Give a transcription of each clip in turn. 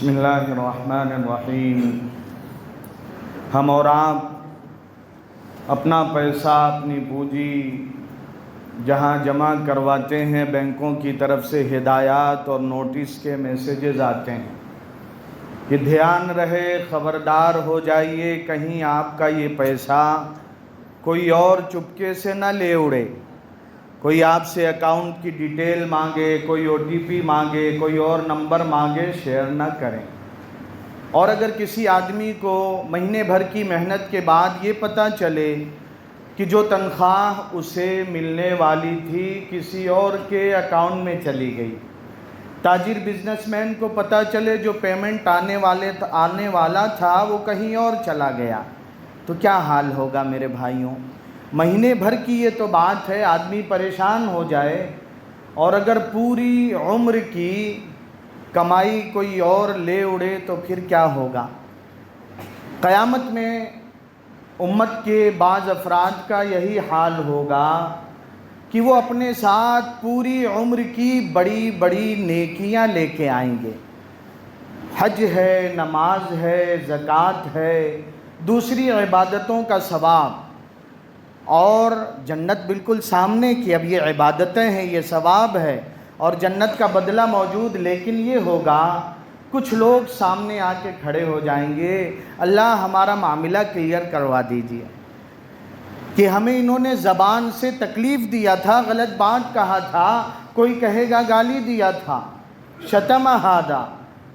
بسم اللہ الرحمن الرحیم۔ ہم اور آپ اپنا پیسہ، اپنی پونجی جہاں جمع کرواتے ہیں، بینکوں کی طرف سے ہدایات اور نوٹس کے میسیجز آتے ہیں کہ دھیان رہے، خبردار ہو جائیے، کہیں آپ کا یہ پیسہ کوئی اور چپکے سے نہ لے اڑے، کوئی آپ سے اکاؤنٹ کی ڈیٹیل مانگے، کوئی او ٹی پی مانگے، کوئی اور نمبر مانگے، شیئر نہ کریں۔ اور اگر کسی آدمی کو مہینے بھر کی محنت کے بعد یہ پتہ چلے کہ جو تنخواہ اسے ملنے والی تھی کسی اور کے اکاؤنٹ میں چلی گئی، تاجر بزنس مین کو پتہ چلے جو پیمنٹ آنے والا تھا وہ کہیں اور چلا گیا، تو کیا حال ہوگا میرے بھائیوں؟ مہینے بھر کی یہ تو بات ہے، آدمی پریشان ہو جائے، اور اگر پوری عمر کی کمائی کوئی اور لے اڑے تو پھر کیا ہوگا؟ قیامت میں امت کے بعض افراد کا یہی حال ہوگا کہ وہ اپنے ساتھ پوری عمر کی بڑی بڑی نیکیاں لے کے آئیں گے، حج ہے، نماز ہے، زکوٰۃ ہے، دوسری عبادتوں کا ثواب، اور جنت بالکل سامنے کی، اب یہ عبادتیں ہیں، یہ ثواب ہے اور جنت کا بدلہ موجود، لیکن یہ ہوگا کچھ لوگ سامنے آ کے کھڑے ہو جائیں گے، اللہ ہمارا معاملہ کلیئر کروا دیجیے کہ ہمیں انہوں نے زبان سے تکلیف دیا تھا، غلط بات کہا تھا، کوئی کہے گا گالی دیا تھا، شتم ہادا،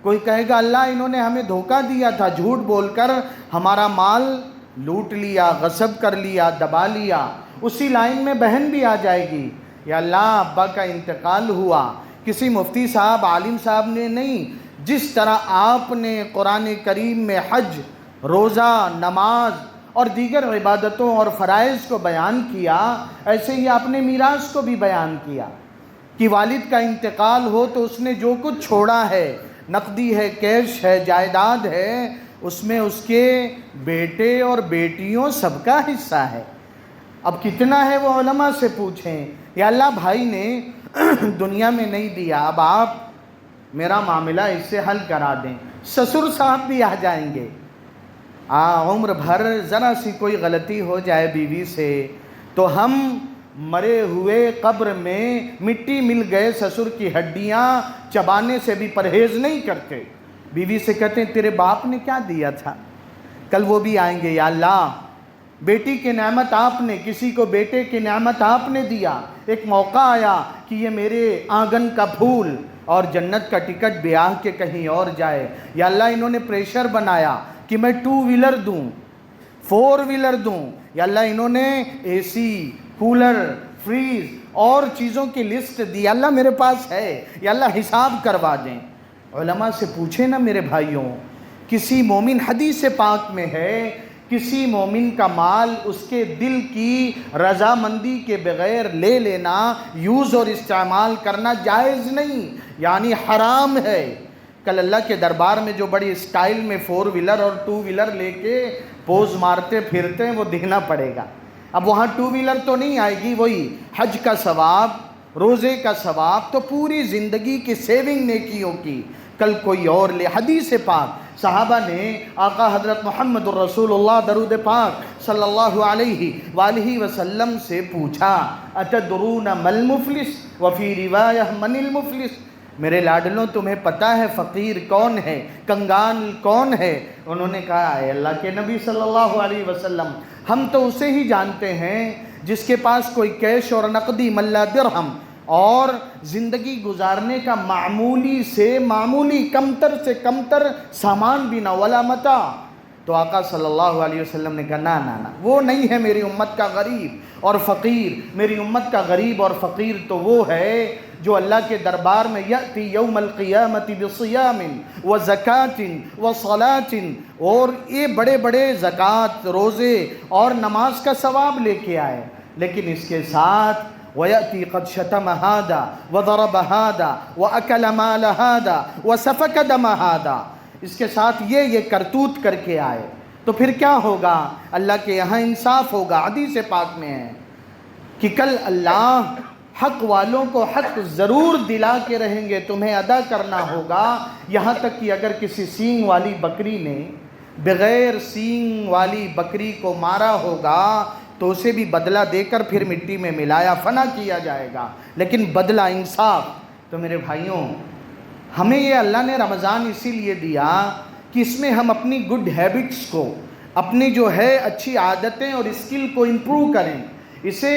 کوئی کہے گا اللہ انہوں نے ہمیں دھوکہ دیا تھا، جھوٹ بول کر ہمارا مال لوٹ لیا، غصب کر لیا، دبا لیا۔ اسی لائن میں بہن بھی آ جائے گی، یا اللہ ابا کا انتقال ہوا، کسی مفتی صاحب، عالم صاحب نے نہیں، جس طرح آپ نے قرآن کریم میں حج، روزہ، نماز اور دیگر عبادتوں اور فرائض کو بیان کیا، ایسے ہی آپ نے میراث کو بھی بیان کیا کہ والد کا انتقال ہو تو اس نے جو کچھ چھوڑا ہے، نقدی ہے، کیش ہے، جائیداد ہے، اس میں اس کے بیٹے اور بیٹیوں سب کا حصہ ہے۔ اب کتنا ہے وہ علماء سے پوچھیں، یا اللہ بھائی نے دنیا میں نہیں دیا، اب آپ میرا معاملہ اس سے حل کرا دیں۔ سسر صاحب بھی آ جائیں گے، عمر بھر ذرا سی کوئی غلطی ہو جائے بیوی سے تو ہم مرے ہوئے قبر میں مٹی مل گئے سسر کی ہڈیاں چبانے سے بھی پرہیز نہیں کرتے، بیوی سے کہتے ہیں تیرے باپ نے کیا دیا تھا؟ کل وہ بھی آئیں گے، یا اللہ بیٹی کی نعمت آپ نے، کسی کو بیٹے کی نعمت آپ نے دیا، ایک موقع آیا کہ یہ میرے آنگن کا پھول اور جنت کا ٹکٹ بیاہ کے کہیں اور جائے، یا اللہ انہوں نے پریشر بنایا کہ میں 2 ویلر دوں، 4 ویلر دوں، یا اللہ انہوں نے اے سی، کولر، فریز اور چیزوں کی لسٹ دی، یا اللہ میرے پاس ہے، یا اللہ حساب کروا دیں۔ علماء سے پوچھیں نا میرے بھائیوں، کسی مومن، حدیث پاک میں ہے کسی مومن کا مال اس کے دل کی رضامندی کے بغیر لے لینا، یوز اور استعمال کرنا جائز نہیں، یعنی حرام ہے۔ کل اللہ کے دربار میں جو بڑی اسٹائل میں 4 ویلر اور 2 ویلر لے کے پوز مارتے پھرتے ہیں وہ دینا پڑے گا۔ اب وہاں 2 ویلر تو نہیں آئے گی، وہی حج کا ثواب، روزے کا ثواب، تو پوری زندگی کی سیونگ نیکیوں کی کل کوئی اور لے۔ حدیث پاک، صحابہ نے آقا حضرت محمد الرسول اللہ درود پاک صلی اللہ علیہ وآلہ وسلم سے پوچھا اتدرون ما المفلس وفی روایہ من المفلس، میرے لاڈلوں تمہیں پتہ ہے فقیر کون ہے، کنگال کون ہے؟ انہوں نے کہا اے اللہ کے نبی صلی اللہ علیہ وسلم، ہم تو اسے ہی جانتے ہیں جس کے پاس کوئی کیش اور نقدی ملا درہم اور زندگی گزارنے کا معمولی سے معمولی کمتر سے کمتر سامان بھی نہ، ولا متاع۔ تو آقا صلی اللہ علیہ وسلم نے کہا نہ، وہ نہیں ہے میری امت کا غریب اور فقیر، میری امت کا غریب اور فقیر تو وہ ہے جو اللہ کے دربار میں یأتی یوم القیامت بصیام وزکاۃ وصلاۃ، اور یہ بڑے بڑے زکوٰۃ، روزے اور نماز کا ثواب لے کے آئے، لیکن اس کے ساتھ وَيَأْتِي قَدْ شَتَمَ هَذَا وَضَرَبَ هَذَا وَأَكَلَ مَالَ هَذَا وَسَفَكَ دَمَ هَذَا، اس کے ساتھ یہ کرتوت کر کے آئے، تو پھر کیا ہوگا؟ اللہ کے یہاں انصاف ہوگا۔ حدیث پاک میں ہے کہ کل اللہ حق والوں کو حق ضرور دلا کے رہیں گے، تمہیں ادا کرنا ہوگا، یہاں تک کہ اگر کسی سینگ والی بکری نے بغیر سینگ والی بکری کو مارا ہوگا تو اسے بھی بدلہ دے کر پھر مٹی میں ملایا فنا کیا جائے گا، لیکن بدلہ انصاف۔ تو میرے بھائیوں، ہمیں یہ اللہ نے رمضان اسی لیے دیا کہ اس میں ہم اپنی گڈ ہیبٹس کو، اپنی جو ہے اچھی عادتیں اور اسکل کو امپروو کریں، اسے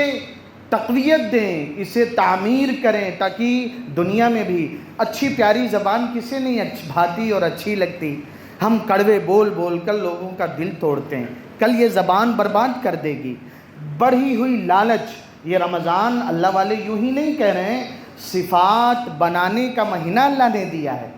تقویت دیں، اسے تعمیر کریں، تاکہ دنیا میں بھی اچھی پیاری زبان کسے نہیں بھاتی اور اچھی لگتی۔ ہم کڑوے بول بول کر لوگوں کا دل توڑتے ہیں، کل یہ زبان برباد کر دے گی۔ بڑھی ہوئی لالچ، یہ رمضان اللہ والے یوں ہی نہیں کہہ رہے ہیں، صفات بنانے کا مہینہ اللہ نے دیا ہے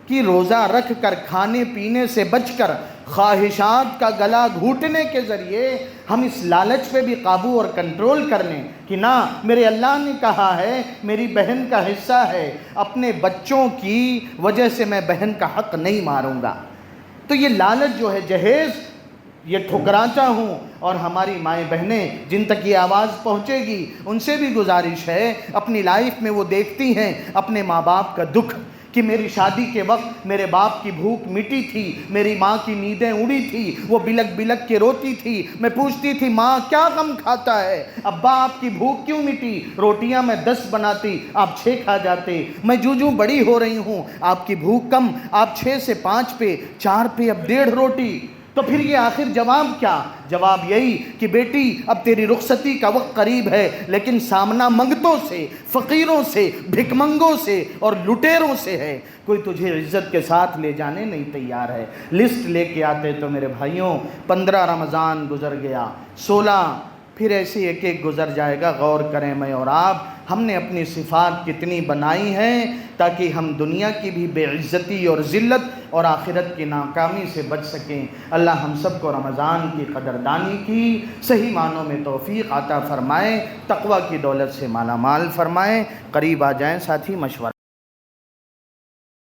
کہ روزہ رکھ کر کھانے پینے سے بچ کر خواہشات کا گلا گھونٹنے کے ذریعے ہم اس لالچ پہ بھی قابو اور کنٹرول کر لیں کہ نہ، میرے اللہ نے کہا ہے میری بہن کا حصہ ہے، اپنے بچوں کی وجہ سے میں بہن کا حق نہیں ماروں گا۔ تو یہ لالچ جو ہے جہیز، یہ ٹھکراتا ہوں، اور ہماری مائیں بہنیں جن تک یہ آواز پہنچے گی ان سے بھی گزارش ہے، اپنی لائف میں وہ دیکھتی ہیں اپنے ماں باپ کا دکھ کہ میری شادی کے وقت میرے باپ کی بھوک مٹی تھی، میری ماں کی نیندیں اڑی تھی، وہ بلک بلک کے روتی تھی، میں پوچھتی تھی ماں کیا غم کھاتا ہے، ابا آپ کی بھوک کیوں مٹی، روٹیاں میں 10 بناتی آپ 6 کھا جاتے، میں جو بڑی ہو رہی ہوں آپ کی بھوک کم، آپ 6 سے 5 پہ 4 پہ اب 1.5 روٹی۔ تو پھر یہ آخر جواب کیا؟ جواب یہی کہ بیٹی اب تیری رخصتی کا وقت قریب ہے، لیکن سامنا منگتوں سے، فقیروں سے، بھکمنگوں سے اور لٹیروں سے ہے، کوئی تجھے عزت کے ساتھ لے جانے نہیں تیار ہے۔ لسٹ لے کے آتے تو میرے بھائیوں 15 رمضان گزر گیا، 16 پھر ایسے ایک ایک گزر جائے گا۔ غور کریں میں اور آپ، ہم نے اپنی صفات کتنی بنائی ہیں تاکہ ہم دنیا کی بھی بے عزتی اور ذلت اور آخرت کی ناکامی سے بچ سکیں۔ اللہ ہم سب کو رمضان کی قدردانی کی صحیح معنوں میں توفیق عطا فرمائے، تقوی کی دولت سے مالا مال فرمائے۔ قریب آ جائیں ساتھی، مشورہ